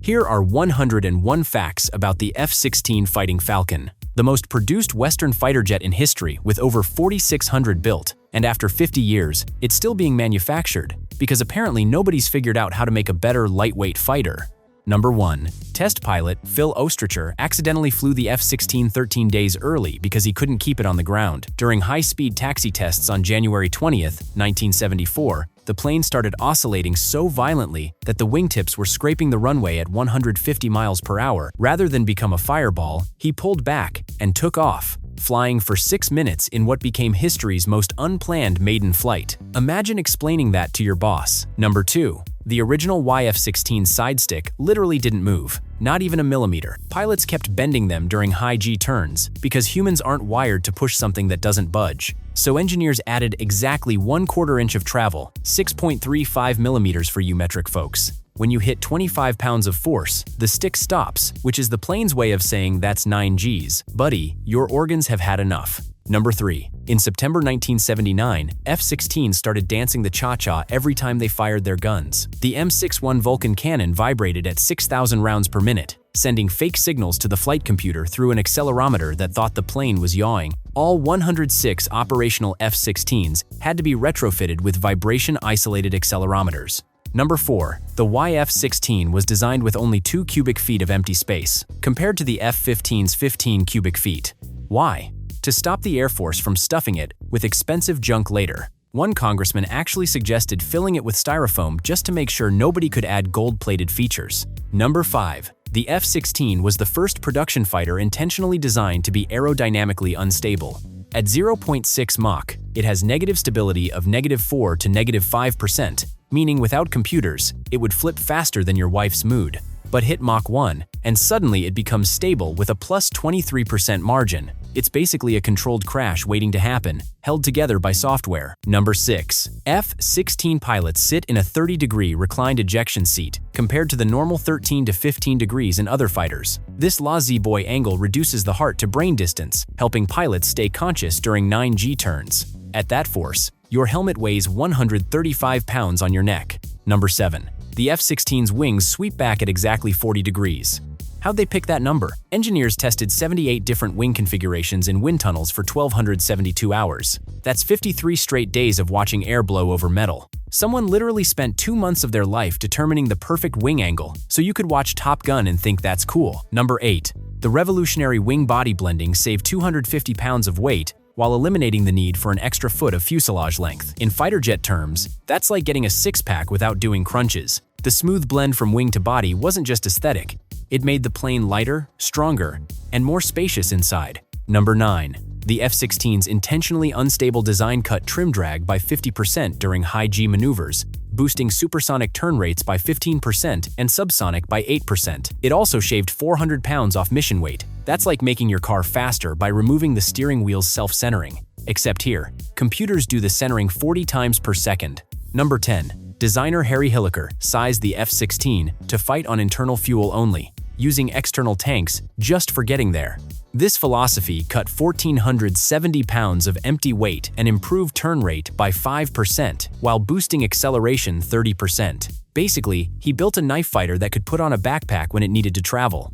Here are 101 facts about the F-16 Fighting Falcon, the most produced Western fighter jet in history with over 4,600 built, and after 50 years, it's still being manufactured, because apparently nobody's figured out how to make a better lightweight fighter. Number 1. Test pilot Phil Ostracher accidentally flew the F-16 13 days early because he couldn't keep it on the ground. During high-speed taxi tests on January 20th, 1974, the plane started oscillating so violently that the wingtips were scraping the runway at 150 miles per hour. Rather than become a fireball, he pulled back and took off, flying for 6 minutes in what became history's most unplanned maiden flight. Imagine explaining that to your boss. Number 2. The original YF-16 side stick literally didn't move, not even a millimeter. Pilots kept bending them during high G turns because humans aren't wired to push something that doesn't budge. So engineers added exactly 1/4 inch of travel, 6.35 millimeters for you metric folks. When you hit 25 pounds of force, the stick stops, which is the plane's way of saying that's 9 Gs. Buddy, your organs have had enough. Number 3. In September 1979, F-16 started dancing the cha-cha every time they fired their guns. The M61 Vulcan cannon vibrated at 6,000 rounds per minute, sending fake signals to the flight computer through an accelerometer that thought the plane was yawing. All 106 operational F-16s had to be retrofitted with vibration-isolated accelerometers. Number 4. The YF-16 was designed with only 2 cubic feet of empty space, compared to the F-15's 15 cubic feet. Why? To stop the Air Force from stuffing it with expensive junk later. One congressman actually suggested filling it with styrofoam just to make sure nobody could add gold-plated features. Number 5. The F-16 was the first production fighter intentionally designed to be aerodynamically unstable. At 0.6 Mach, it has negative stability of -4 to -5%, meaning without computers, it would flip faster than your wife's mood. But hit Mach 1, and suddenly it becomes stable with a plus 23% margin. It's basically a controlled crash waiting to happen, held together by software. Number 6. F-16 pilots sit in a 30-degree reclined ejection seat, compared to the normal 13 to 15 degrees in other fighters. This lazy-boy angle reduces the heart-to-brain distance, helping pilots stay conscious during 9G turns. At that force, your helmet weighs 135 pounds on your neck. Number 7. The F-16's wings sweep back at exactly 40 degrees. How'd they pick that number? Engineers tested 78 different wing configurations in wind tunnels for 1,272 hours. That's 53 straight days of watching air blow over metal. Someone literally spent 2 months of their life determining the perfect wing angle, so you could watch Top Gun and think that's cool. Number 8. The revolutionary wing-body blending saved 250 pounds of weight while eliminating the need for an extra foot of fuselage length. In fighter jet terms, that's like getting a six-pack without doing crunches. The smooth blend from wing to body wasn't just aesthetic. It made the plane lighter, stronger, and more spacious inside. Number 9. The F-16's intentionally unstable design cut trim drag by 50% during high-G maneuvers, boosting supersonic turn rates by 15% and subsonic by 8%. It also shaved 400 pounds off mission weight. That's like making your car faster by removing the steering wheel's self-centering. Except here, computers do the centering 40 times per second. Number 10. Designer Harry Hilliker sized the F-16 to fight on internal fuel only, using external tanks just for getting there. This philosophy cut 1,470 pounds of empty weight and improved turn rate by 5% while boosting acceleration 30%. Basically, he built a knife fighter that could put on a backpack when it needed to travel.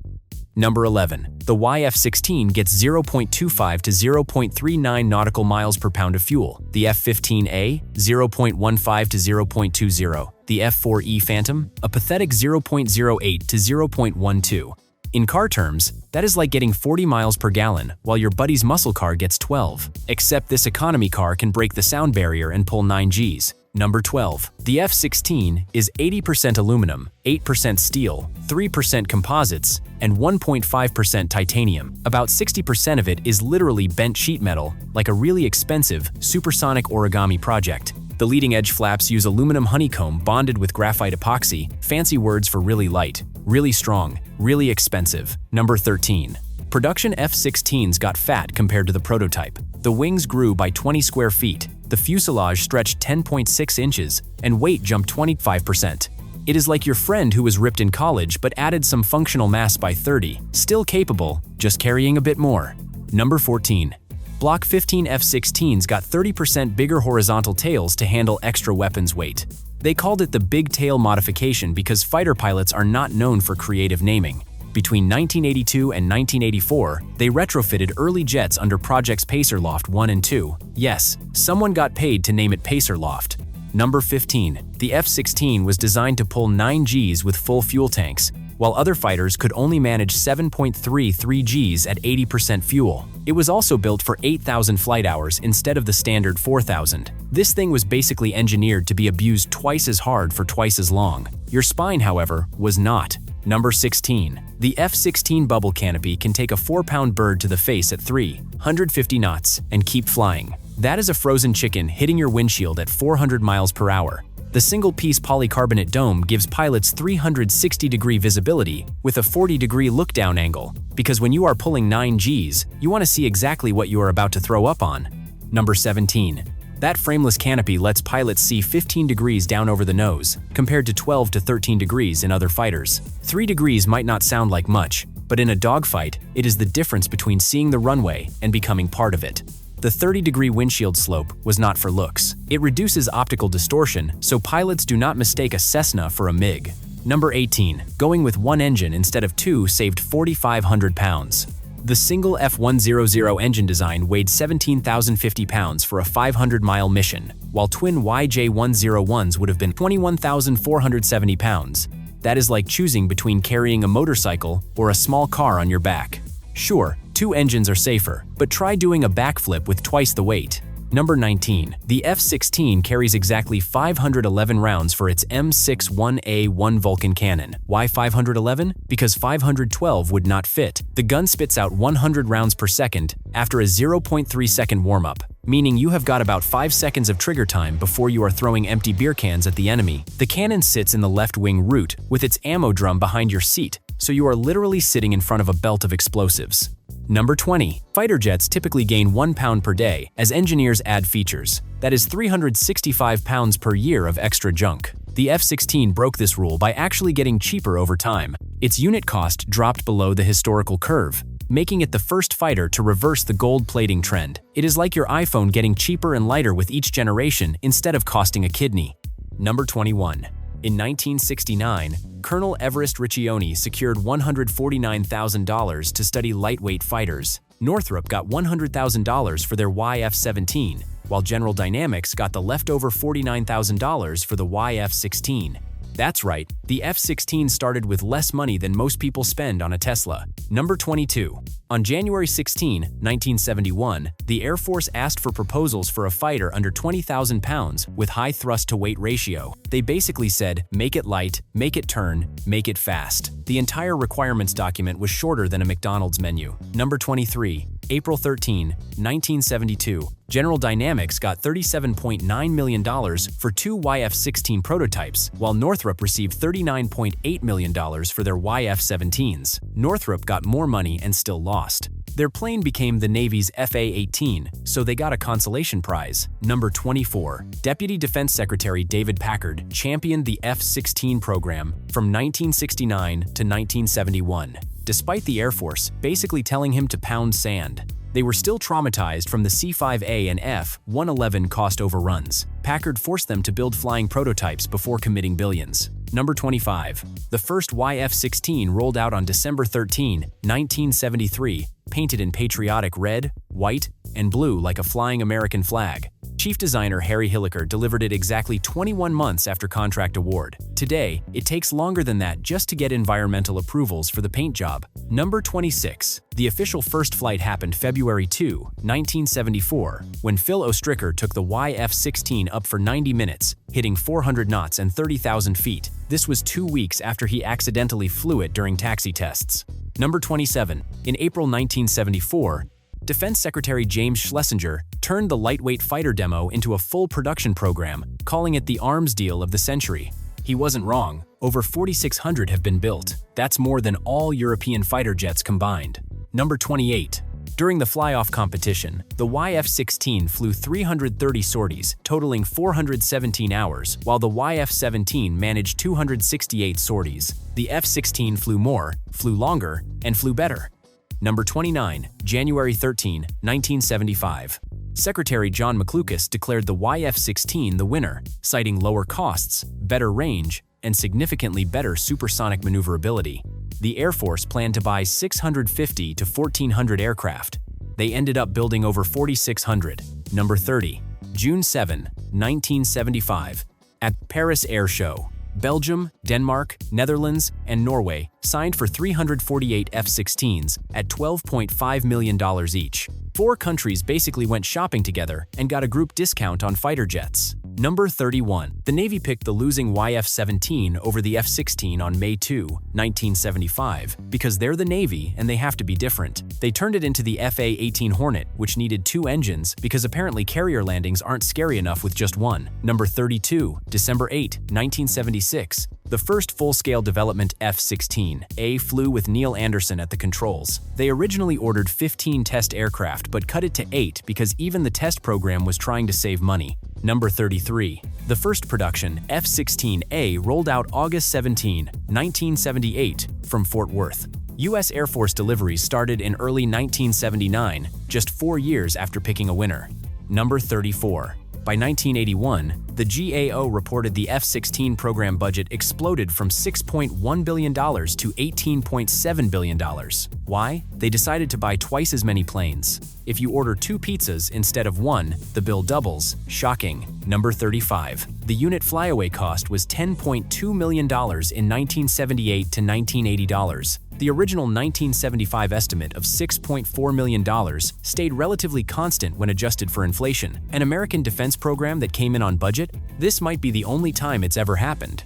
Number 11. The YF-16 gets 0.25 to 0.39 nautical miles per pound of fuel. The F-15A, 0.15 to 0.20. The F-4E Phantom, a pathetic 0.08 to 0.12. In car terms, that is like getting 40 miles per gallon, while your buddy's muscle car gets 12. Except this economy car can break the sound barrier and pull 9 Gs. Number 12. The F-16 is 80% aluminum, 8% steel, 3% composites, and 1.5% titanium. About 60% of it is literally bent sheet metal, like a really expensive, supersonic origami project. The leading-edge flaps use aluminum honeycomb bonded with graphite epoxy, fancy words for really light, really strong, really expensive. Number 13. Production F-16s got fat compared to the prototype. The wings grew by 20 square feet, the fuselage stretched 10.6 inches, and weight jumped 25%. It is like your friend who was ripped in college but added some functional mass by 30, still capable, just carrying a bit more. Number 14. Block 15 F-16s got 30% bigger horizontal tails to handle extra weapons weight. They called it the big tail modification because fighter pilots are not known for creative naming. Between 1982 and 1984, they retrofitted early jets under projects Pacerloft 1 and 2. Yes, someone got paid to name it Pacerloft. Number 15. The F-16 was designed to pull 9 Gs with full fuel tanks, while other fighters could only manage 7.33 Gs at 80% fuel. It was also built for 8,000 flight hours instead of the standard 4,000. This thing was basically engineered to be abused twice as hard for twice as long. Your spine, however, was not. Number 16. The F-16 bubble canopy can take a 4-pound bird to the face at 350 knots and keep flying. That is a frozen chicken hitting your windshield at 400 miles per hour. The single-piece polycarbonate dome gives pilots 360-degree visibility with a 40-degree look-down angle, because when you are pulling 9 Gs, you want to see exactly what you are about to throw up on. Number 17. That frameless canopy lets pilots see 15 degrees down over the nose, compared to 12 to 13 degrees in other fighters. 3 degrees might not sound like much, but in a dogfight, it is the difference between seeing the runway and becoming part of it. The 30-degree windshield slope was not for looks. It reduces optical distortion, so pilots do not mistake a Cessna for a MiG. Number 18. Going with one engine instead of two saved 4,500 pounds. The single F-100 engine design weighed 17,050 pounds for a 500-mile mission, while twin YJ-101s would have been 21,470 pounds. That is like choosing between carrying a motorcycle or a small car on your back. Sure, 2 engines are safer, but try doing a backflip with twice the weight. Number 19. The F-16 carries exactly 511 rounds for its M61A1 Vulcan cannon. Why 511? Because 512 would not fit. The gun spits out 100 rounds per second after a 0.3-second warm-up, meaning you have got about 5 seconds of trigger time before you are throwing empty beer cans at the enemy. The cannon sits in the left wing root with its ammo drum behind your seat, so you are literally sitting in front of a belt of explosives. Number 20. Fighter jets typically gain 1 pound per day as engineers add features. That is 365 pounds per year of extra junk. The F-16 broke this rule by actually getting cheaper over time. Its unit cost dropped below the historical curve, making it the first fighter to reverse the gold plating trend. It is like your iPhone getting cheaper and lighter with each generation instead of costing a kidney. Number 21. In 1969, Colonel Everest Riccioni secured $149,000 to study lightweight fighters. Northrop got $100,000 for their YF-17, while General Dynamics got the leftover $49,000 for the YF-16. That's right, the F-16 started with less money than most people spend on a Tesla. Number 22. On January 16, 1971, the Air Force asked for proposals for a fighter under 20,000 pounds with high thrust-to-weight ratio. They basically said, make it light, make it turn, make it fast. The entire requirements document was shorter than a McDonald's menu. Number 23. April 13, 1972, General Dynamics got $37.9 million for 2 YF-16 prototypes, while Northrop received $39.8 million for their YF-17s. Northrop got more money and still lost. Their plane became the Navy's FA-18, so they got a consolation prize. Number 24. Deputy Defense Secretary David Packard championed the F-16 program from 1969 to 1971. Despite the Air Force basically telling him to pound sand, they were still traumatized from the C-5A and F-111 cost overruns. Packard forced them to build flying prototypes before committing billions. Number 25. The first YF-16 rolled out on December 13, 1973, painted in patriotic red, white, and blue like a flying American flag. Chief designer Harry Hilliker delivered it exactly 21 months after contract award. Today, it takes longer than that just to get environmental approvals for the paint job. Number 26. The official first flight happened February 2, 1974, when Phil Ostriker took the YF-16 up for 90 minutes, hitting 400 knots and 30,000 feet. This was 2 weeks after he accidentally flew it during taxi tests. Number 27. In April 1974, Defense Secretary James Schlesinger turned the lightweight fighter demo into a full production program, calling it the arms deal of the century. He wasn't wrong. Over 4,600 have been built. That's more than all European fighter jets combined. Number 28. During the fly-off competition, the YF-16 flew 330 sorties, totaling 417 hours, while the YF-17 managed 268 sorties. The F-16 flew more, flew longer, and flew better. Number 29. January 13, 1975. Secretary John McLucas declared the YF-16 the winner, citing lower costs, better range, and significantly better supersonic maneuverability. The Air Force planned to buy 650 to 1,400 aircraft. They ended up building over 4,600. Number 30. June 7, 1975. At Paris Air Show, Belgium, Denmark, Netherlands, and Norway signed for 348 F-16s at $12.5 million each. 4 countries basically went shopping together and got a group discount on fighter jets. Number 31. The Navy picked the losing YF-17 over the F-16 on May 2, 1975, because they're the Navy and they have to be different. They turned it into the FA-18 Hornet, which needed 2 engines because apparently carrier landings aren't scary enough with just one. Number 32. December 8, 1976. The first full-scale development F-16A flew with Neil Anderson at the controls. They originally ordered 15 test aircraft but cut it to 8 because even the test program was trying to save money. Number 33. The first production F-16A rolled out August 17, 1978 from Fort Worth. U.S. Air Force deliveries started in early 1979, just 4 years after picking a winner. Number 34. By 1981, the GAO reported the F-16 program budget exploded from $6.1 billion to $18.7 billion. Why? They decided to buy twice as many planes. If you order 2 pizzas instead of 1, the bill doubles. Shocking. Number 35. The unit flyaway cost was $10.2 million in 1978 to $1980. The original 1975 estimate of $6.4 million stayed relatively constant when adjusted for inflation. An American defense program that came in on budget? This might be the only time it's ever happened.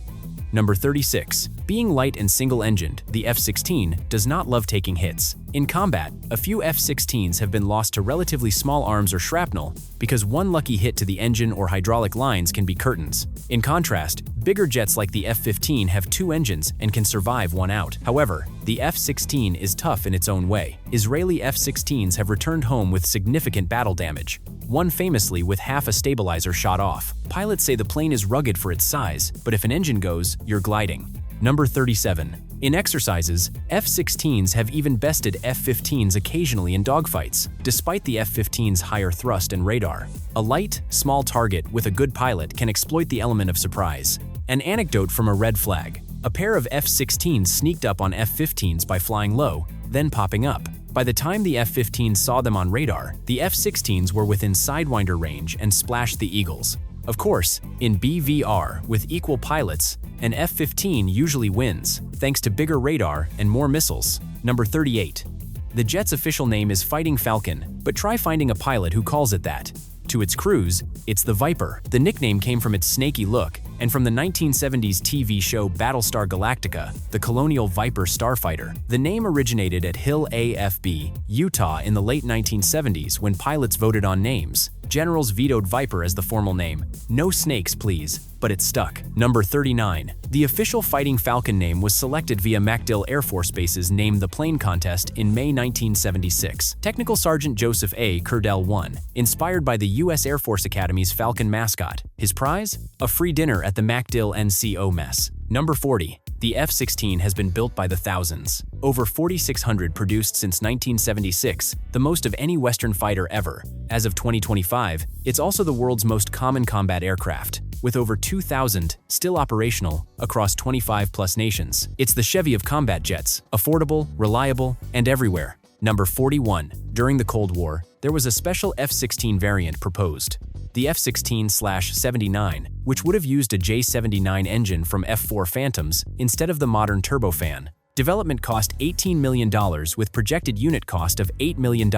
Number 36. Being light and single-engined, the F-16 does not love taking hits. In combat, a few F-16s have been lost to relatively small arms or shrapnel because one lucky hit to the engine or hydraulic lines can be curtains. In contrast, bigger jets like the F-15 have 2 engines and can survive one out. However, the F-16 is tough in its own way. Israeli F-16s have returned home with significant battle damage, one famously with half a stabilizer shot off. Pilots say the plane is rugged for its size, but if an engine goes, you're gliding. Number 37. In exercises, F-16s have even bested F-15s occasionally in dogfights, despite the F-15's higher thrust and radar. A light, small target with a good pilot can exploit the element of surprise. An anecdote from a red flag. A pair of F-16s sneaked up on F-15s by flying low, then popping up. By the time the F-15s saw them on radar, the F-16s were within sidewinder range and splashed the Eagles. Of course, in BVR, with equal pilots, an F-15 usually wins, thanks to bigger radar and more missiles. Number 38. The jet's official name is Fighting Falcon, but try finding a pilot who calls it that. To its crews, it's the Viper. The nickname came from its snaky look and from the 1970s TV show Battlestar Galactica, the colonial Viper starfighter. The name originated at Hill AFB, Utah in the late 1970s when pilots voted on names. Generals vetoed Viper as the formal name. No snakes, please, but it stuck. Number 39. The official Fighting Falcon name was selected via MacDill Air Force Base's Name the Plane contest in May 1976. Technical Sergeant Joseph A. Curdell won, inspired by the U.S. Air Force Academy's Falcon mascot. His prize? A free dinner at the MacDill NCO mess. Number 40. The F-16 has been built by the thousands. Over 4,600 produced since 1976, the most of any Western fighter ever. As of 2025, it's also the world's most common combat aircraft, with over 2,000 still operational across 25+ nations. It's the Chevy of combat jets, affordable, reliable, and everywhere. Number 41. During the Cold War, there was a special F-16 variant proposed, the F-16/79, which would have used a J-79 engine from F-4 Phantoms instead of the modern turbofan. Development cost $18 million with projected unit cost of $8 million.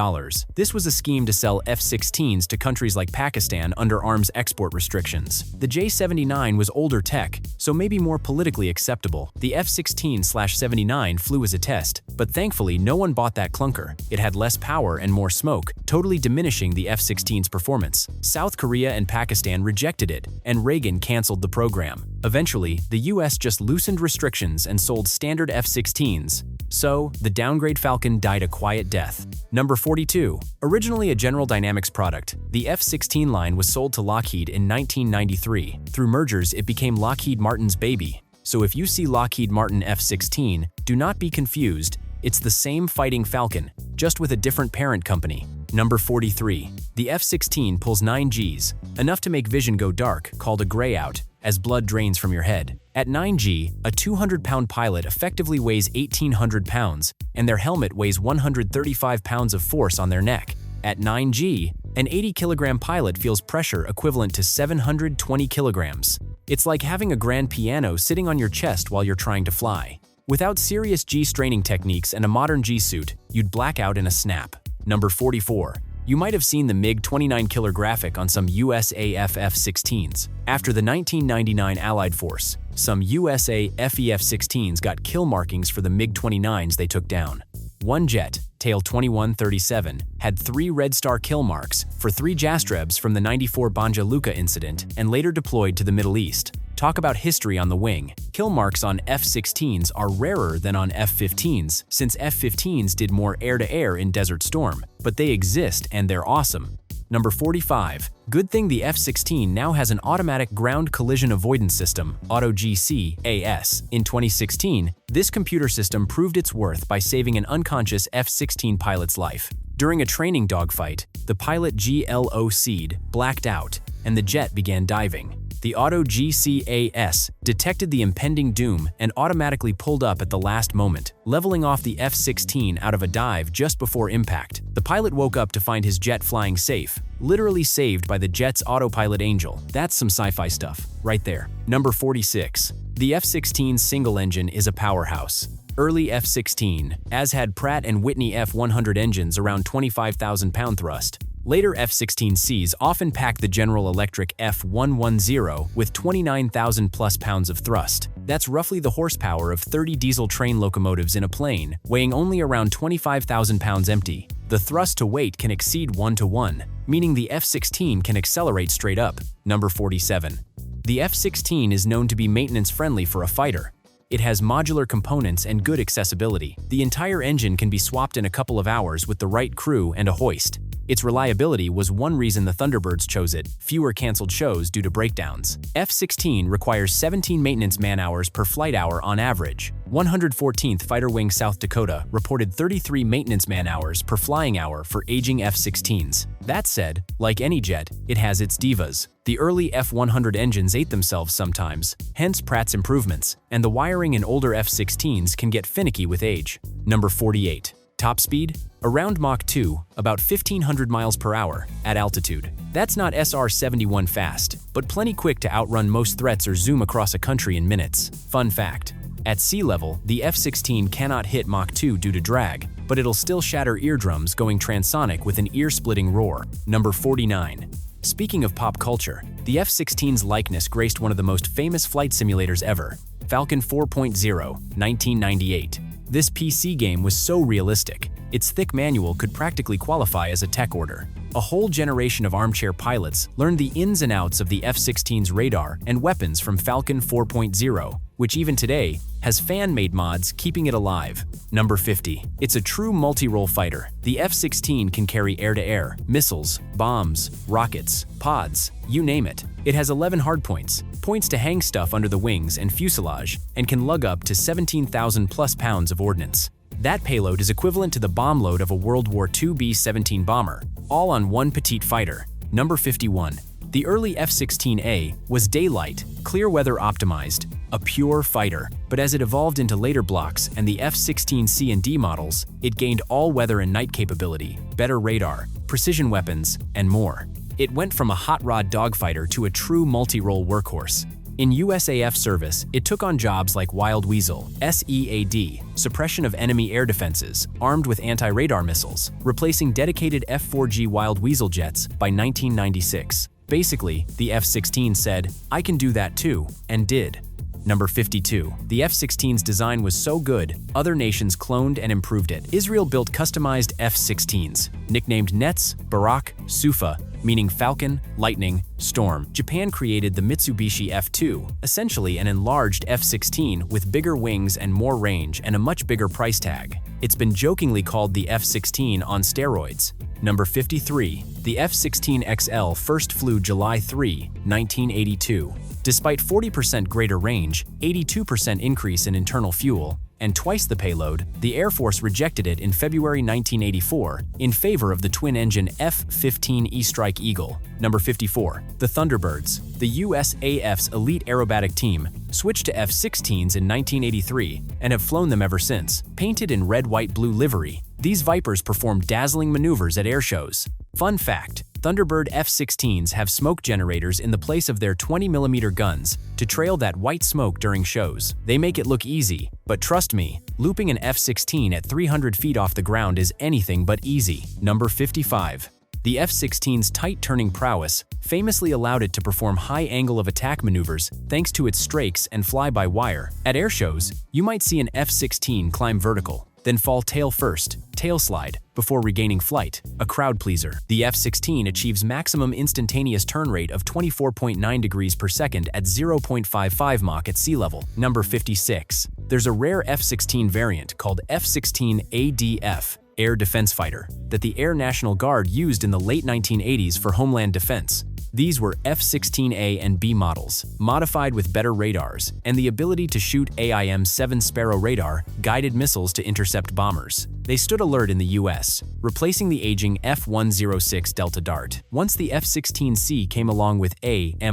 This was a scheme to sell F-16s to countries like Pakistan under arms export restrictions. The J-79 was older tech, so maybe more politically acceptable. The F-16/79 flew as a test, but thankfully no one bought that clunker. It had less power and more smoke, totally diminishing the F-16's performance. South Korea and Pakistan rejected it, and Reagan canceled the program. Eventually, the US just loosened restrictions and sold standard F-16s. So, the downgrade Falcon died a quiet death. Number 42. Originally a General Dynamics product, the F-16 line was sold to Lockheed in 1993. Through mergers, it became Lockheed Martin's baby. So if you see Lockheed Martin F-16, do not be confused. It's the same Fighting Falcon, just with a different parent company. Number 43. The F-16 pulls 9 Gs, enough to make vision go dark, called a grayout, as blood drains from your head. At 9 G, a 200-pound pilot effectively weighs 1,800 pounds, and their helmet weighs 135 pounds of force on their neck. At 9 G, an 80-kilogram pilot feels pressure equivalent to 720 kilograms. It's like having a grand piano sitting on your chest while you're trying to fly. Without serious G-straining techniques and a modern G-suit, you'd black out in a snap. Number 44. You might have seen the MiG-29 killer graphic on some USAF F-16s. After the 1999 Allied force, some USA F-16s got kill markings for the MiG-29s they took down. One jet, Tail 2137, had 3 Red Star kill marks for 3 Jastrebs from the 94 Banja Luka incident and later deployed to the Middle East. Talk about history on the wing. Kill marks on F-16s are rarer than on F-15s since F-15s did more air-to-air in Desert Storm, but they exist and they're awesome. Number 45. Good thing the F-16 now has an automatic ground collision avoidance system, Auto-GC-AS. In 2016, this computer system proved its worth by saving an unconscious F-16 pilot's life. During a training dogfight, the pilot GLOC'd, blacked out, and the jet began diving. The Auto-GC-AS detected the impending doom and automatically pulled up at the last moment, leveling off the F-16 out of a dive just before impact. The pilot woke up to find his jet flying safe, literally saved by the jet's autopilot angel. That's some sci-fi stuff, right there. Number 46. The F-16 single engine is a powerhouse. Early F-16, as had Pratt and Whitney F-100 engines around 25,000 pound thrust. Later F-16Cs often packed the General Electric F-110 with 29,000 plus pounds of thrust. That's roughly the horsepower of 30 diesel train locomotives in a plane, weighing only around 25,000 pounds empty. The thrust to weight can exceed 1-to-1, meaning the F-16 can accelerate straight up. Number 47. The F-16 is known to be maintenance-friendly for a fighter. It has modular components and good accessibility. The entire engine can be swapped in a couple of hours with the right crew and a hoist. Its reliability was one reason the Thunderbirds chose it, fewer canceled shows due to breakdowns. F-16 requires 17 maintenance man-hours per flight hour on average. 114th Fighter Wing South Dakota reported 33 maintenance man-hours per flying hour for aging F-16s. That said, like any jet, it has its divas. The early F-100 engines ate themselves sometimes, hence Pratt's improvements, and the wiring in older F-16s can get finicky with age. Number 48. Top speed? Around Mach 2, about 1,500 miles per hour, at altitude. That's not SR-71 fast, but plenty quick to outrun most threats or zoom across a country in minutes. Fun fact. At sea level, the F-16 cannot hit Mach 2 due to drag, but it'll still shatter eardrums going transonic with an ear-splitting roar. Number 49. Speaking of pop culture, the F-16's likeness graced one of the most famous flight simulators ever, Falcon 4.0, 1998. This PC game was so realistic, its thick manual could practically qualify as a tech order. A whole generation of armchair pilots learned the ins and outs of the F-16's radar and weapons from Falcon 4.0, which even today has fan-made mods keeping it alive. Number 50. It's a true multi-role fighter. The F-16 can carry air-to-air, missiles, bombs, rockets, pods, you name it. It has 11 hardpoints, points to hang stuff under the wings and fuselage, and can lug up to 17,000 plus pounds of ordnance. That payload is equivalent to the bomb load of a World War II B-17 bomber, all on one petite fighter. Number 51. The early F-16A was daylight, clear weather optimized, a pure fighter, but as it evolved into later blocks and the F-16C and D models, it gained all-weather and night capability, better radar, precision weapons, and more. It went from a hot rod dogfighter to a true multi-role workhorse. In USAF service, it took on jobs like Wild Weasel, SEAD, suppression of enemy air defenses, armed with anti-radar missiles, replacing dedicated F-4G Wild Weasel jets by 1996. Basically, the F-16 said, "I can do that too," and did. Number 52. The F-16's design was so good, other nations cloned and improved it. Israel built customized F-16s, nicknamed Nets, Barak, Sufa, meaning Falcon, Lightning, Storm. Japan created the Mitsubishi F-2, essentially an enlarged F-16 with bigger wings and more range and a much bigger price tag. It's been jokingly called the F-16 on steroids. Number 53. The F-16XL first flew July 3, 1982. Despite 40% greater range, 82% increase in internal fuel, and twice the payload, the Air Force rejected it in February 1984 in favor of the twin-engine F-15E Strike Eagle. Number 54. The Thunderbirds. The USAF's elite aerobatic team switched to F-16s in 1983 and have flown them ever since. Painted in red, white, blue livery, these Vipers perform dazzling maneuvers at air shows. Fun fact: Thunderbird F-16s have smoke generators in the place of their 20mm guns to trail that white smoke during shows. They make it look easy, but trust me, looping an F-16 at 300 feet off the ground is anything but easy. Number 55. The F-16's tight turning prowess famously allowed it to perform high angle of attack maneuvers thanks to its strakes and fly-by-wire. At air shows, you might see an F-16 climb vertical, then fall tail first, tail slide, before regaining flight, a crowd pleaser. The F-16 achieves maximum instantaneous turn rate of 24.9 degrees per second at 0.55 Mach at sea level. Number 56. There's a rare F-16 variant called F-16 ADF, Air Defense Fighter, that the Air National Guard used in the late 1980s for homeland defense. These were F-16A and B models, modified with better radars and the ability to shoot AIM-7 Sparrow radar guided missiles to intercept bombers. They stood alert in the US, replacing the aging F-106 Delta Dart. Once the F-16C came along with AMRAAMs,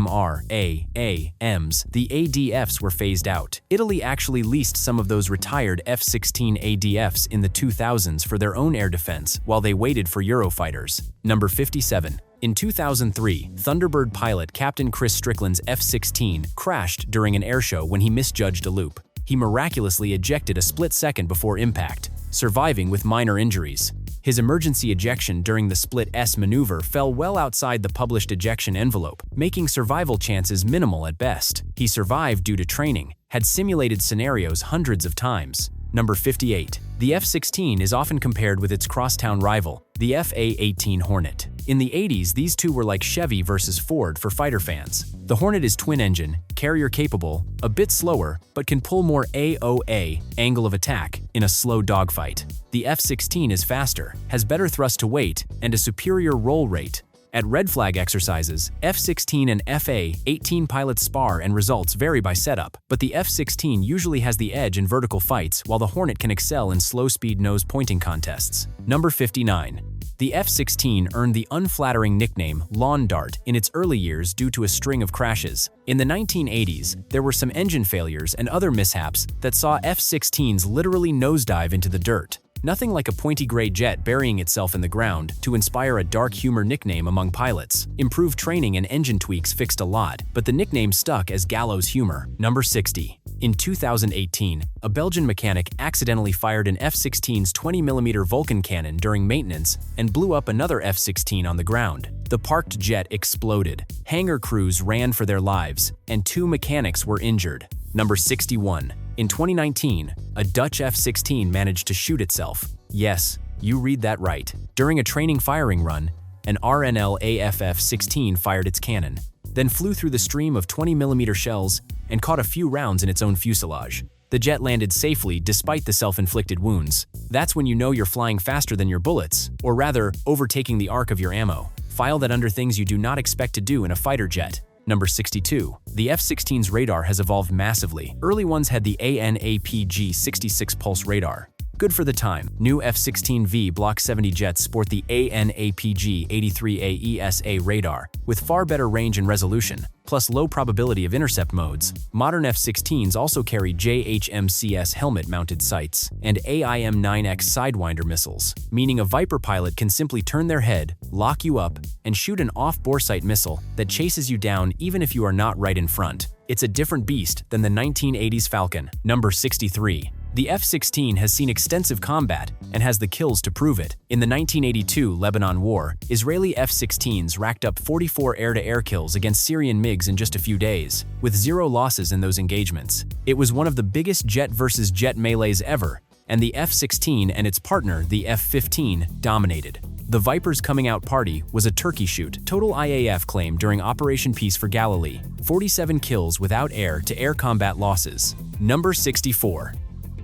the ADFs were phased out. Italy actually leased some of those retired F-16 ADFs in the 2000s for their own air defense while they waited for Eurofighters. Number 57. In 2003, Thunderbird pilot Captain Chris Strickland's F-16 crashed during an airshow when he misjudged a loop. He miraculously ejected a split second before impact, surviving with minor injuries. His emergency ejection during the split S maneuver fell well outside the published ejection envelope, making survival chances minimal at best. He survived due to training, had simulated scenarios hundreds of times. Number 58. The F-16 is often compared with its crosstown rival, the F/A-18 Hornet. In the 80s, these two were like Chevy versus Ford for fighter fans. The Hornet is twin-engine, carrier-capable, a bit slower, but can pull more AOA, angle of attack, in a slow dogfight. The F-16 is faster, has better thrust-to-weight, and a superior roll rate. At red flag exercises, F-16 and F/A-18 pilots spar and results vary by setup, but the F-16 usually has the edge in vertical fights while the Hornet can excel in slow-speed nose-pointing contests. Number 59. The F-16 earned the unflattering nickname Lawn Dart in its early years due to a string of crashes. In the 1980s, there were some engine failures and other mishaps that saw F-16s literally nosedive into the dirt. Nothing like a pointy gray jet burying itself in the ground to inspire a dark humor nickname among pilots. Improved training and engine tweaks fixed a lot, but the nickname stuck as gallows humor. Number 60. In 2018, a Belgian mechanic accidentally fired an F-16's 20mm Vulcan cannon during maintenance and blew up another F-16 on the ground. The parked jet exploded, hangar crews ran for their lives, and 2 mechanics were injured. Number 61. In 2019, a Dutch F-16 managed to shoot itself. Yes, you read that right. During a training firing run, an RNL AF-F-16 fired its cannon, then flew through the stream of 20mm shells and caught a few rounds in its own fuselage. The jet landed safely despite the self-inflicted wounds. That's when you know you're flying faster than your bullets, or rather, overtaking the arc of your ammo. File that under things you do not expect to do in a fighter jet. Number 62. The F-16's radar has evolved massively. Early ones had the ANAPG 66 pulse radar. Good for the time. New F-16V Block 70 jets sport the ANAPG 83A ESA radar, with far better range and resolution, plus low probability of intercept modes. Modern F-16s also carry JHMCS helmet-mounted sights and AIM-9X Sidewinder missiles, meaning a Viper pilot can simply turn their head, lock you up, and shoot an off-boresight missile that chases you down even if you are not right in front. It's a different beast than the 1980s Falcon. Number 63. The F-16 has seen extensive combat and has the kills to prove it. In the 1982 Lebanon War, Israeli F-16s racked up 44 air-to-air kills against Syrian MiGs in just a few days, with 0 losses in those engagements. It was one of the biggest jet versus jet melees ever, and the F-16 and its partner, the F-15, dominated. The Viper's coming out party was a turkey shoot. Total IAF claim during Operation Peace for Galilee: 47 kills without air-to-air combat losses. Number 64.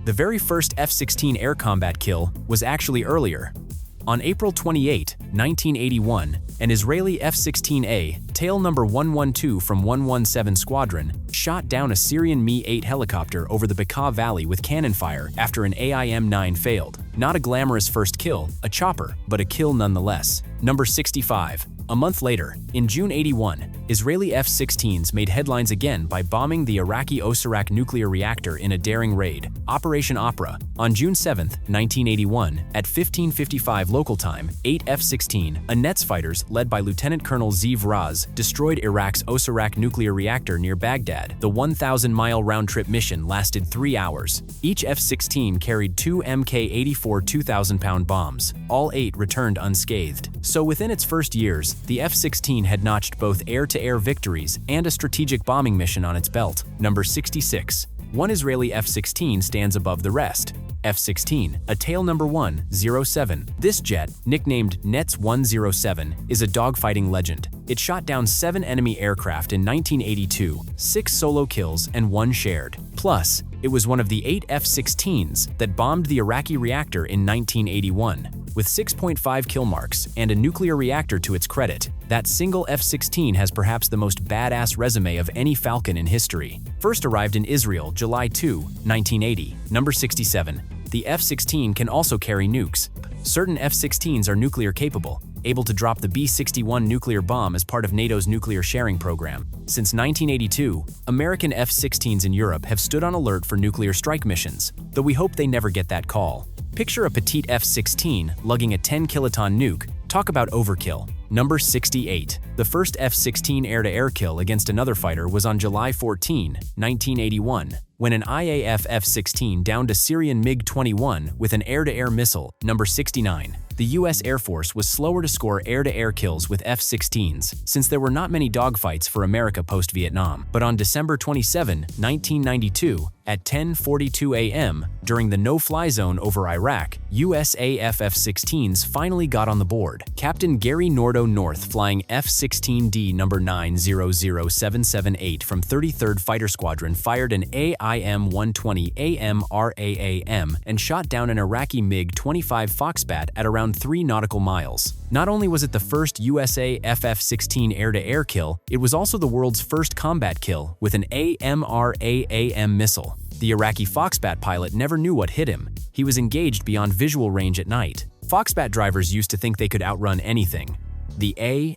The very first F-16 air combat kill was actually earlier. On April 28, 1981, An Israeli F-16A, tail number 112 from 117 Squadron, shot down a Syrian Mi-8 helicopter over the Bekaa Valley with cannon fire after an AIM-9 failed. Not a glamorous first kill, a chopper, but a kill nonetheless. Number 65. A month later, in June '81, Israeli F-16s made headlines again by bombing the Iraqi Osirak nuclear reactor in a daring raid, Operation Opera. On June 7, 1981, at 15:55 local time, 8 F-16 Anets fighters led by Lieutenant Colonel Ziv Raz destroyed Iraq's Osirak nuclear reactor near Baghdad. The 1,000-mile round-trip mission lasted 3 hours. Each F-16 carried 2 Mk-84 2,000-pound bombs. All 8 returned unscathed. So within its first years, the F-16 had notched both air-to-air victories and a strategic bombing mission on its belt. Number 66. One Israeli F-16 stands above the rest. F-16, a tail number 107. This jet, nicknamed Nets 107, is a dogfighting legend. It shot down 7 enemy aircraft in 1982, 6 solo kills and 1 shared. Plus, it was one of the 8 F-16s that bombed the Iraqi reactor in 1981. With 6.5 kill marks and a nuclear reactor to its credit, that single F-16 has perhaps the most badass resume of any Falcon in history. First arrived in Israel July 2, 1980. Number 67. The F-16 can also carry nukes. Certain F-16s are nuclear capable, able to drop the B-61 nuclear bomb as part of NATO's nuclear sharing program. Since 1982, American F-16s in Europe have stood on alert for nuclear strike missions, though we hope they never get that call. Picture a petite F-16 lugging a 10-kiloton nuke. Talk about overkill. Number 68. The first F-16 air-to-air kill against another fighter was on July 14, 1981, when an IAF F-16 downed a Syrian MiG-21 with an air-to-air missile. Number 69. The U.S. Air Force was slower to score air-to-air kills with F-16s since there were not many dogfights for America post-Vietnam. But on December 27, 1992, at 10:42 a.m., during the no-fly zone over Iraq, USAF F-16s finally got on the board. Captain Gary Nordo North, flying F-16D No. 900778 from 33rd Fighter Squadron, fired an AIM-120 AMRAAM and shot down an Iraqi MiG-25 Foxbat at around 3 nautical miles. Not only was it the first USAF F-16 air-to-air kill, it was also the world's first combat kill with an AMRAAM missile. The Iraqi Foxbat pilot never knew what hit him. He was engaged beyond visual range at night. Foxbat drivers used to think they could outrun anything. The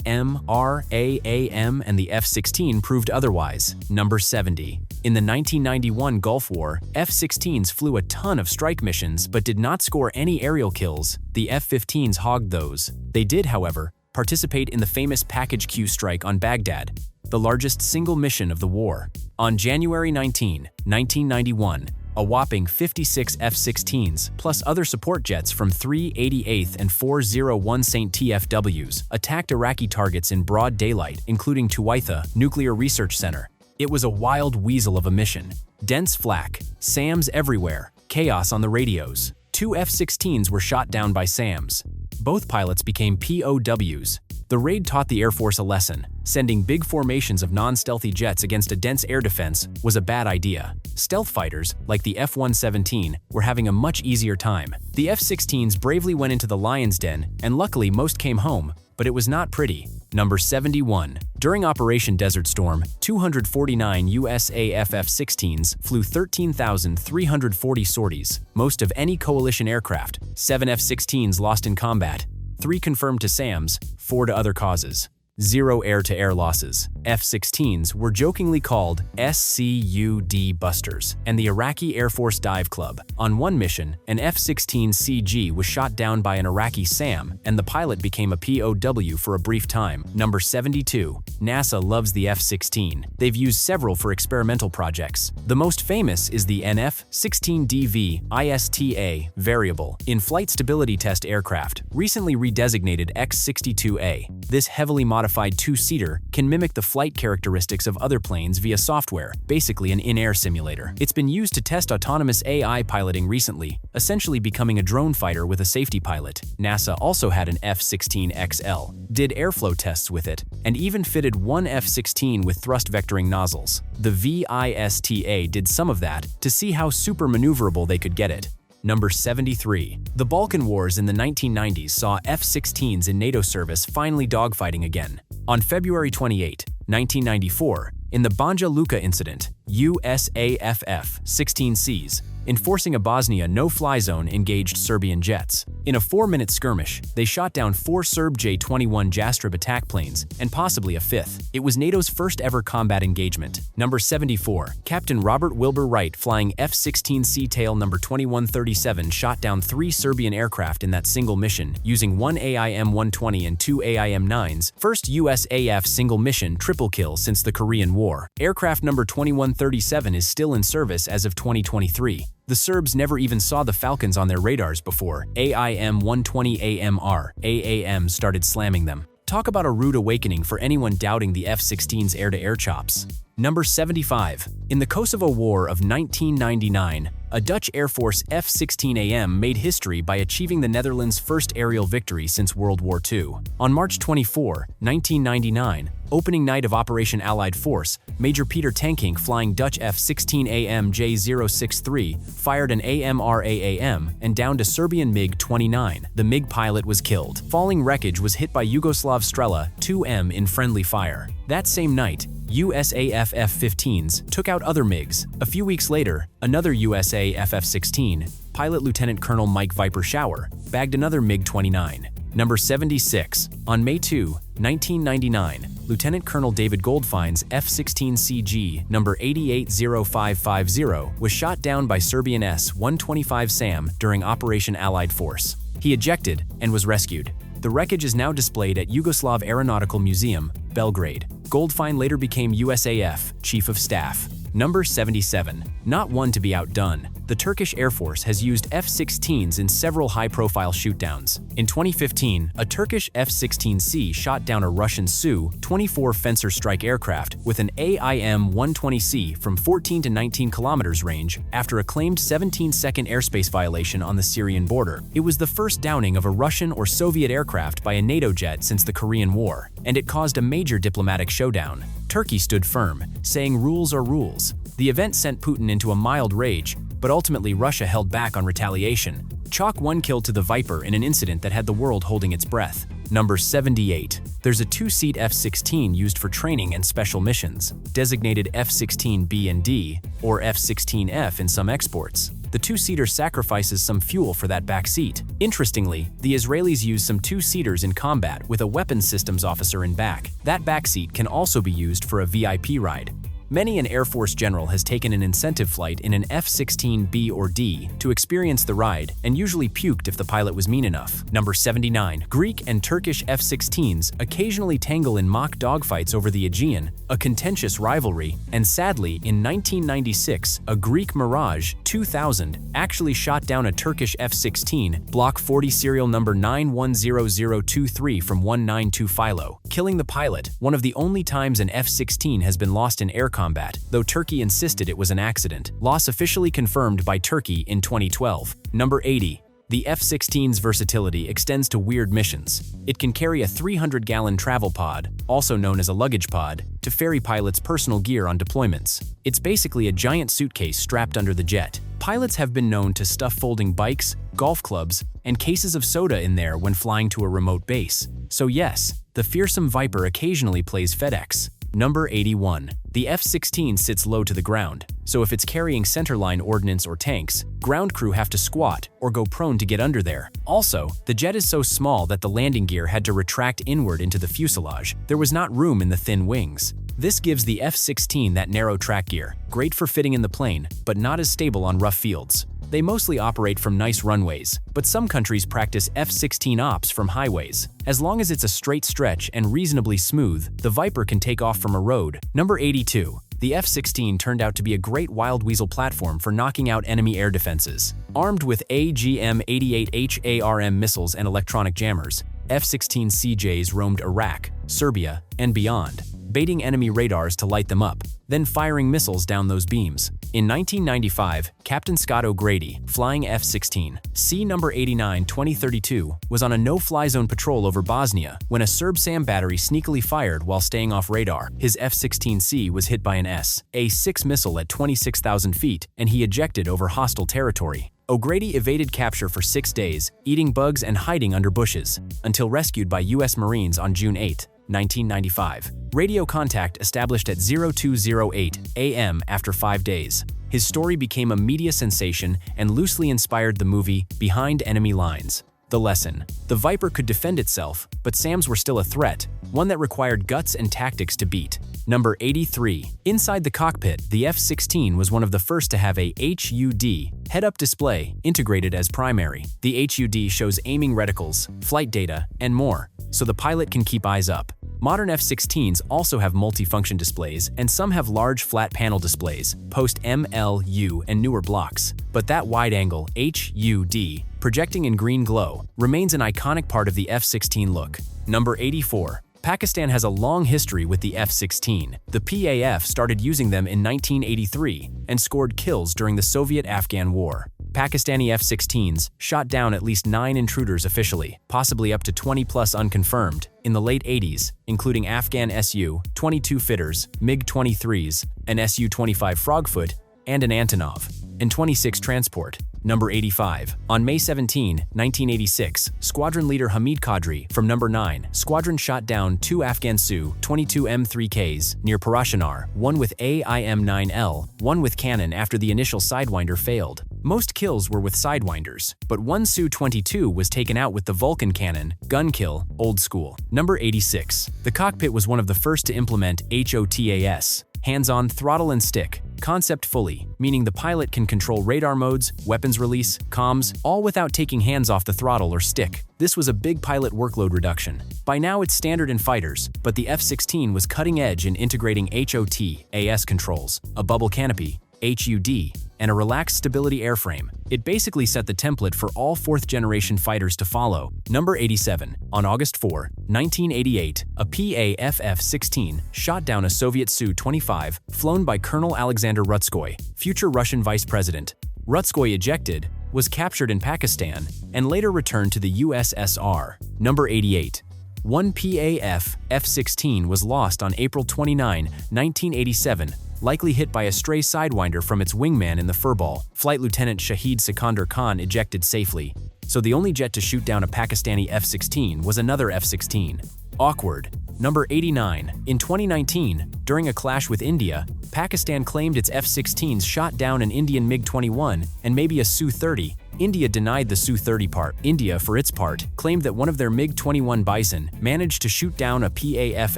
AMRAAM and the F-16 proved otherwise. Number 70. In the 1991 Gulf War, F-16s flew a ton of strike missions but did not score any aerial kills. The F-15s hogged those. They did, however, participate in the famous Package Q strike on Baghdad, the largest single mission of the war. On January 19, 1991, a whopping 56 F-16s, plus other support jets from 388th and 401 St. TFWs, attacked Iraqi targets in broad daylight, including Tuwaitha Nuclear Research Center. It was a wild weasel of a mission. Dense flak, SAMs everywhere, chaos on the radios. 2 F-16s were shot down by SAMs. Both pilots became POWs. The raid taught the Air Force a lesson. Sending big formations of non-stealthy jets against a dense air defense was a bad idea. Stealth fighters, like the F-117, were having a much easier time. The F-16s bravely went into the lion's den, and luckily most came home, but it was not pretty. Number 71. During Operation Desert Storm, 249 USAF F-16s flew 13,340 sorties, most of any coalition aircraft. 7 F-16s lost in combat. 3 confirmed to SAMs, 4 to other causes. 0 air-to-air losses. F-16s were jokingly called SCUD Busters and the Iraqi Air Force Dive Club. On one mission, an F-16CG was shot down by an Iraqi SAM, and the pilot became a POW for a brief time. Number 72. NASA loves the F-16. They've used several for experimental projects. The most famous is the NF-16DV ISTA variable in-flight stability test aircraft, recently redesignated X-62A. This heavily modified two-seater can mimic the flight characteristics of other planes via software, basically an in-air simulator. It's been used to test autonomous AI piloting recently, essentially becoming a drone fighter with a safety pilot. NASA also had an F-16XL, did airflow tests with it, and even fitted one F-16 with thrust vectoring nozzles. The VISTA did some of that to see how super maneuverable they could get it. Number 73. The Balkan Wars in the 1990s saw F-16s in NATO service finally dogfighting again. On February 28, 1994, in the Banja Luka incident, USAF F-16Cs, enforcing a Bosnia no-fly zone, engaged Serbian jets. In a 4-minute skirmish, they shot down 4 Serb J-21 Jastreb attack planes, and possibly a 5th. It was NATO's first-ever combat engagement. Number 74. Captain Robert Wilbur Wright, flying F-16C Tail No. 2137, shot down 3 Serbian aircraft in that single mission, using 1 AIM-120 and 2 AIM-9s, first USAF single mission triple kill since the Korean War. Aircraft number 2137 is still in service as of 2023. The Serbs never even saw the Falcons on their radars before AIM-120 AMR AAM started slamming them. Talk about a rude awakening for anyone doubting the F-16's air-to-air chops. Number 75. In the Kosovo War of 1999, a Dutch Air Force F-16AM made history by achieving the Netherlands' first aerial victory since World War II. On March 24, 1999, opening night of Operation Allied Force, Major Peter Tankink, flying Dutch F-16AM J063, fired an AMRAAM and downed a Serbian MiG-29. The MiG pilot was killed. Falling wreckage was hit by Yugoslav Strela 2M in friendly fire. That same night, USAF F-15s took out other MiGs. A few weeks later, another USAF F-16, Pilot Lieutenant Colonel Mike Viper Shower, bagged another MiG-29. Number 76. On May 2, 1999, Lieutenant Colonel David Goldfein's F-16CG number 880550 was shot down by Serbian S-125 SAM during Operation Allied Force. He ejected and was rescued. The wreckage is now displayed at Yugoslav Aeronautical Museum, Belgrade. Goldfein later became USAF Chief of Staff. Number 77. Not one to be outdone, the Turkish Air Force has used F-16s in several high-profile shootdowns. In 2015, a Turkish F-16C shot down a Russian Su-24 Fencer strike aircraft with an AIM-120C from 14 to 19 kilometers range after a claimed 17-second airspace violation on the Syrian border. It was the first downing of a Russian or Soviet aircraft by a NATO jet since the Korean War, and it caused a major diplomatic showdown. Turkey stood firm, saying rules are rules. The event sent Putin into a mild rage, but ultimately Russia held back on retaliation. Chalk 1 kill to the Viper in an incident that had the world holding its breath. Number 78. There's a 2-seat F-16 used for training and special missions, designated F-16B and D, or F-16F in some exports. The 2-seater sacrifices some fuel for that back seat. Interestingly, the Israelis use some 2-seaters in combat with a weapons systems officer in back. That back seat can also be used for a VIP ride. Many an Air Force general has taken an incentive flight in an F-16B or D to experience the ride and usually puked if the pilot was mean enough. Number 79. Greek and Turkish F-16s occasionally tangle in mock dogfights over the Aegean, a contentious rivalry, and sadly, in 1996, a Greek Mirage 2000 actually shot down a Turkish F-16, Block 40 serial number 910023 from 192 Philo, killing the pilot, one of the only times an F-16 has been lost in air combat, though Turkey insisted it was an accident. Loss officially confirmed by Turkey in 2012. Number 80. The F-16's versatility extends to weird missions. It can carry a 300-gallon travel pod, also known as a luggage pod, to ferry pilots' personal gear on deployments. It's basically a giant suitcase strapped under the jet. Pilots have been known to stuff folding bikes, golf clubs, and cases of soda in there when flying to a remote base. So yes, the fearsome Viper occasionally plays FedEx. Number 81. The F-16 sits low to the ground, so if it's carrying centerline ordnance or tanks, ground crew have to squat or go prone to get under there. Also, the jet is so small that the landing gear had to retract inward into the fuselage. There was not room in the thin wings. This gives the F-16 that narrow track gear, great for fitting in the plane, but not as stable on rough fields. They mostly operate from nice runways, but some countries practice F-16 ops from highways. As long as it's a straight stretch and reasonably smooth, the Viper can take off from a road. Number 82. The F-16 turned out to be a great wild weasel platform for knocking out enemy air defenses. Armed with AGM-88H ARM missiles and electronic jammers, F-16 CJs roamed Iraq, Serbia, and beyond, baiting enemy radars to light them up, then firing missiles down those beams. In 1995, Captain Scott O'Grady, flying F-16 C number 89 2032, was on a no-fly zone patrol over Bosnia when a Serb SAM battery sneakily fired while staying off radar. His F-16C was hit by an S.A-6 missile at 26,000 feet, and he ejected over hostile territory. O'Grady evaded capture for 6 days, eating bugs and hiding under bushes, until rescued by U.S. Marines on June 8, 1995. Radio contact established at 0208 a.m. after 5 days. His story became a media sensation and loosely inspired the movie Behind Enemy Lines. The lesson: the Viper could defend itself, but SAMs were still a threat, one that required guts and tactics to beat. Number 83. Inside the cockpit, the F-16 was one of the first to have a HUD, head-up display, integrated as primary. The HUD shows aiming reticles, flight data, and more, so the pilot can keep eyes up. Modern F-16s also have multifunction displays, and some have large flat panel displays, post-MLU and newer blocks. But that wide-angle HUD, projecting in green glow, remains an iconic part of the F-16 look. Number 84. Pakistan has a long history with the F-16. The PAF started using them in 1983 and scored kills during the Soviet-Afghan War. Pakistani F-16s shot down at least 9 intruders officially, possibly up to 20+ unconfirmed, in the late 80s, including Afghan Su-22 fitters, MiG-23s, an Su-25 Frogfoot, and an Antonov, and 26 transport. Number 85. On May 17, 1986, Squadron Leader Hamid Qadri from Number 9 Squadron shot down 2 Afghan Su-22 M3Ks near Parashanar, one with AIM-9L, one with cannon after the initial Sidewinder failed. Most kills were with Sidewinders, but one Su-22 was taken out with the Vulcan cannon, gun kill, old school. Number 86. The cockpit was one of the first to implement HOTAS, hands-on throttle and stick, concept fully, meaning the pilot can control radar modes, weapons release, comms, all without taking hands off the throttle or stick. This was a big pilot workload reduction. By now it's standard in fighters, but the F-16 was cutting edge in integrating HOTAS controls, a bubble canopy, HUD, and a relaxed stability airframe. It basically set the template for all 4th-generation fighters to follow. Number 87. On August 4, 1988, a PAF F-16 shot down a Soviet Su-25 flown by Colonel Alexander Rutskoy, future Russian vice president. Rutskoy ejected, was captured in Pakistan, and later returned to the USSR. Number 88. One PAF F-16 was lost on April 29, 1987, likely hit by a stray Sidewinder from its wingman in the furball. Flight Lieutenant Shahid Sikandar Khan ejected safely, so the only jet to shoot down a Pakistani F-16 was another F-16. Awkward. Number 89. In 2019, during a clash with India, Pakistan claimed its F-16s shot down an Indian MiG-21 and maybe a Su-30. India denied the Su-30 part. India, for its part, claimed that one of their MiG-21 Bison managed to shoot down a PAF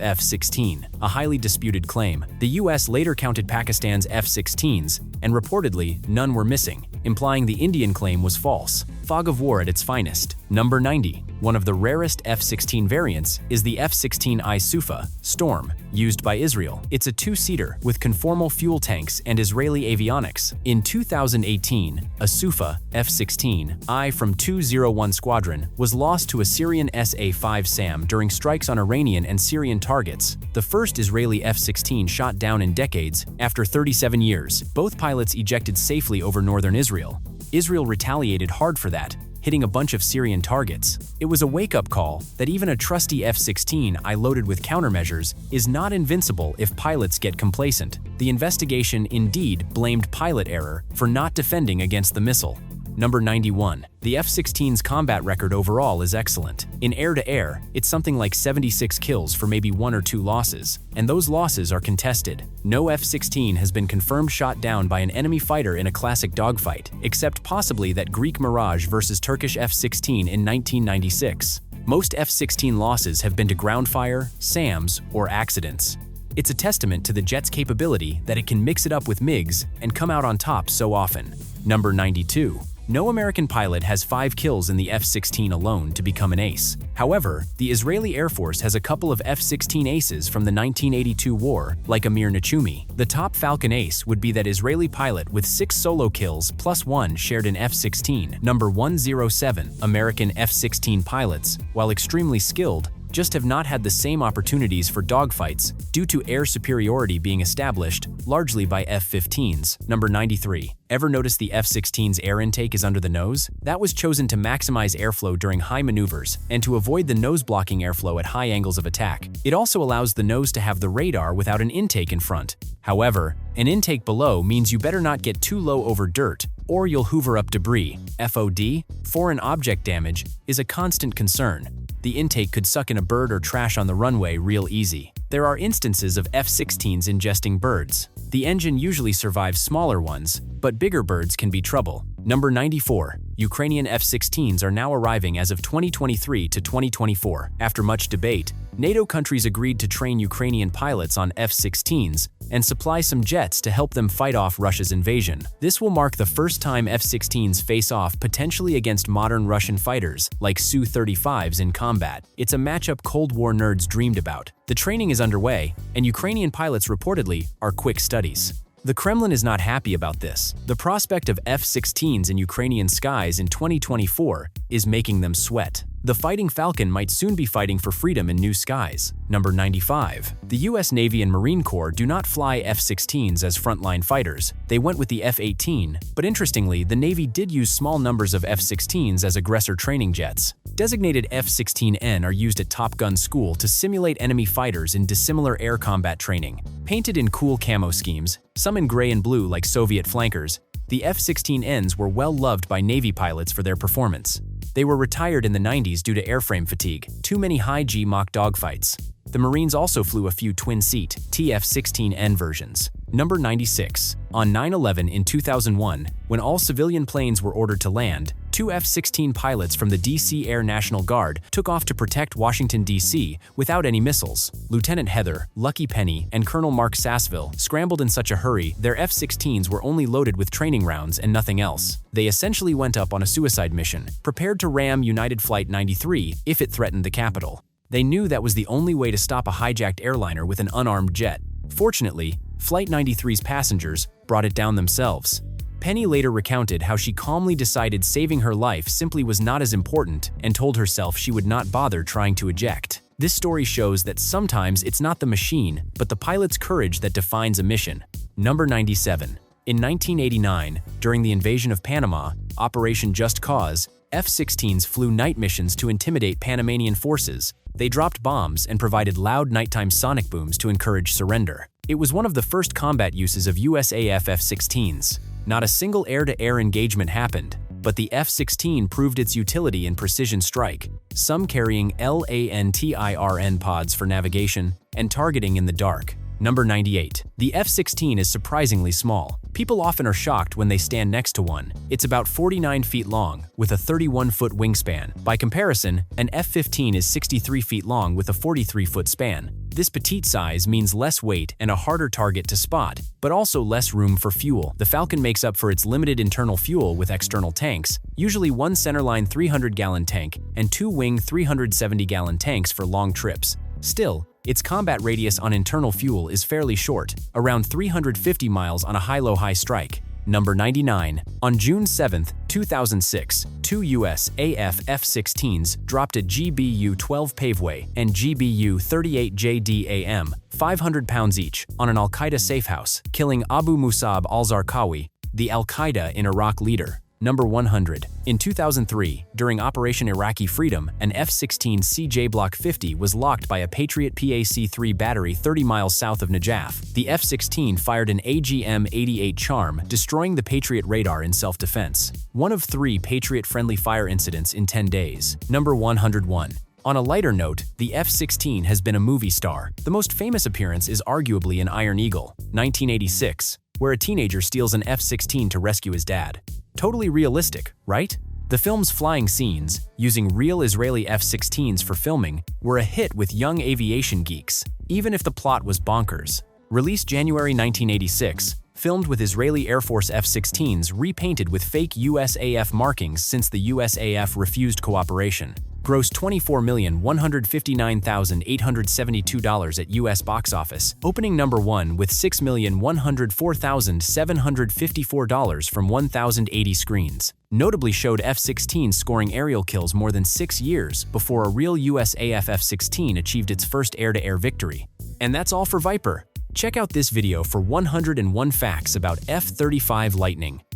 F-16, a highly disputed claim. The US later counted Pakistan's F-16s, and reportedly, none were missing, implying the Indian claim was false. Fog of war at its finest. Number 90. One of the rarest F-16 variants is the F-16I Sufa Storm, used by Israel. It's a 2-seater with conformal fuel tanks and Israeli avionics. In 2018, a Sufa F-16I from 201 Squadron was lost to a Syrian SA-5 SAM during strikes on Iranian and Syrian targets, the first Israeli F-16 shot down in decades. After 37 years, both pilots ejected safely over northern Israel. Israel retaliated hard for that, hitting a bunch of Syrian targets. It was a wake-up call that even a trusty F-16I loaded with countermeasures is not invincible if pilots get complacent. The investigation indeed blamed pilot error for not defending against the missile. Number 91. The F-16's combat record overall is excellent. In air-to-air, it's something like 76 kills for maybe 1 or 2 losses, and those losses are contested. No F-16 has been confirmed shot down by an enemy fighter in a classic dogfight, except possibly that Greek Mirage versus Turkish F-16 in 1996. Most F-16 losses have been to ground fire, SAMs, or accidents. It's a testament to the jet's capability that it can mix it up with MiGs and come out on top so often. Number 92. No American pilot has 5 kills in the F-16 alone to become an ace. However, the Israeli Air Force has a couple of F-16 aces from the 1982 war, like Amir Nachumi. The top Falcon ace would be that Israeli pilot with 6 solo kills plus 1 shared an F-16. Number 107. American F-16 pilots, while extremely skilled, just have not had the same opportunities for dogfights due to air superiority being established, largely by F-15s. Number 93. Ever notice the F-16's air intake is under the nose? That was chosen to maximize airflow during high maneuvers and to avoid the nose-blocking airflow at high angles of attack. It also allows the nose to have the radar without an intake in front. However, an intake below means you better not get too low over dirt or you'll hoover up debris. FOD, foreign object damage, is a constant concern. The intake could suck in a bird or trash on the runway real easy. There are instances of F-16s ingesting birds. The engine usually survives smaller ones, but bigger birds can be trouble. Number 94. Ukrainian F-16s are now arriving as of 2023 to 2024. After much debate, NATO countries agreed to train Ukrainian pilots on F-16s and supply some jets to help them fight off Russia's invasion. This will mark the first time F-16s face off potentially against modern Russian fighters, like Su-35s in combat. It's a matchup Cold War nerds dreamed about. The training is underway, and Ukrainian pilots reportedly are quick studies. The Kremlin is not happy about this. The prospect of F-16s in Ukrainian skies in 2024 is making them sweat. The Fighting Falcon might soon be fighting for freedom in new skies. Number 95. The US Navy and Marine Corps do not fly F-16s as frontline fighters. They went with the F-18, but interestingly, the Navy did use small numbers of F-16s as aggressor training jets. Designated F-16N are used at Top Gun School to simulate enemy fighters in dissimilar air combat training. Painted in cool camo schemes, some in gray and blue like Soviet flankers, the F-16Ns were well loved by Navy pilots for their performance. They were retired in the 90s due to airframe fatigue, too many high-G mock dogfights. The Marines also flew a few twin-seat TF-16N versions. Number 96. On 9/11 in 2001, when all civilian planes were ordered to land, 2 F-16 pilots from the DC Air National Guard took off to protect Washington, D.C. without any missiles. Lieutenant Heather, Lucky Penny, and Colonel Mark Sassville scrambled in such a hurry their F-16s were only loaded with training rounds and nothing else. They essentially went up on a suicide mission, prepared to ram United Flight 93 if it threatened the Capitol. They knew that was the only way to stop a hijacked airliner with an unarmed jet. Fortunately, Flight 93's passengers brought it down themselves. Penny later recounted how she calmly decided saving her life simply was not as important and told herself she would not bother trying to eject. This story shows that sometimes it's not the machine, but the pilot's courage that defines a mission. Number 97. In 1989, during the invasion of Panama, Operation Just Cause, F-16s flew night missions to intimidate Panamanian forces. They dropped bombs and provided loud nighttime sonic booms to encourage surrender. It was one of the first combat uses of USAF F-16s. Not a single air-to-air engagement happened, but the F-16 proved its utility in precision strike, some carrying LANTIRN pods for navigation and targeting in the dark. Number 98. The F-16 is surprisingly small. People often are shocked when they stand next to one. It's about 49 feet long, with a 31-foot wingspan. By comparison, an F-15 is 63 feet long with a 43-foot span. This petite size means less weight and a harder target to spot, but also less room for fuel. The Falcon makes up for its limited internal fuel with external tanks, usually one centerline 300-gallon tank and 2 wing 370-gallon tanks for long trips. Still, its combat radius on internal fuel is fairly short, around 350 miles on a high-low-high strike. Number 99. On June 7, 2006, 2 US AF F-16s dropped a GBU-12 Paveway and GBU-38 JDAM, 500 pounds each, on an al-Qaeda safehouse, killing Abu Musab al-Zarqawi, the al-Qaeda in Iraq leader. Number 100. In 2003, during Operation Iraqi Freedom, an F-16 CJ Block 50 was locked by a Patriot PAC-3 battery 30 miles south of Najaf. The F-16 fired an AGM-88 Charm, destroying the Patriot radar in self-defense. One of 3 Patriot-friendly fire incidents in 10 days. Number 101. On a lighter note, the F-16 has been a movie star. The most famous appearance is arguably in Iron Eagle, 1986, where a teenager steals an F-16 to rescue his dad. Totally realistic, right? The film's flying scenes, using real Israeli F-16s for filming, were a hit with young aviation geeks, even if the plot was bonkers. Released January 1986, filmed with Israeli Air Force F-16s repainted with fake USAF markings since the USAF refused cooperation. Grossed $24,159,872 at US box office, opening number 1 with $6,104,754 from 1,080 screens. Notably showed F-16 scoring aerial kills more than 6 years before a real USAF F-16 achieved its first air-to-air victory. And that's all for Viper. Check out this video for 101 facts about F-35 Lightning.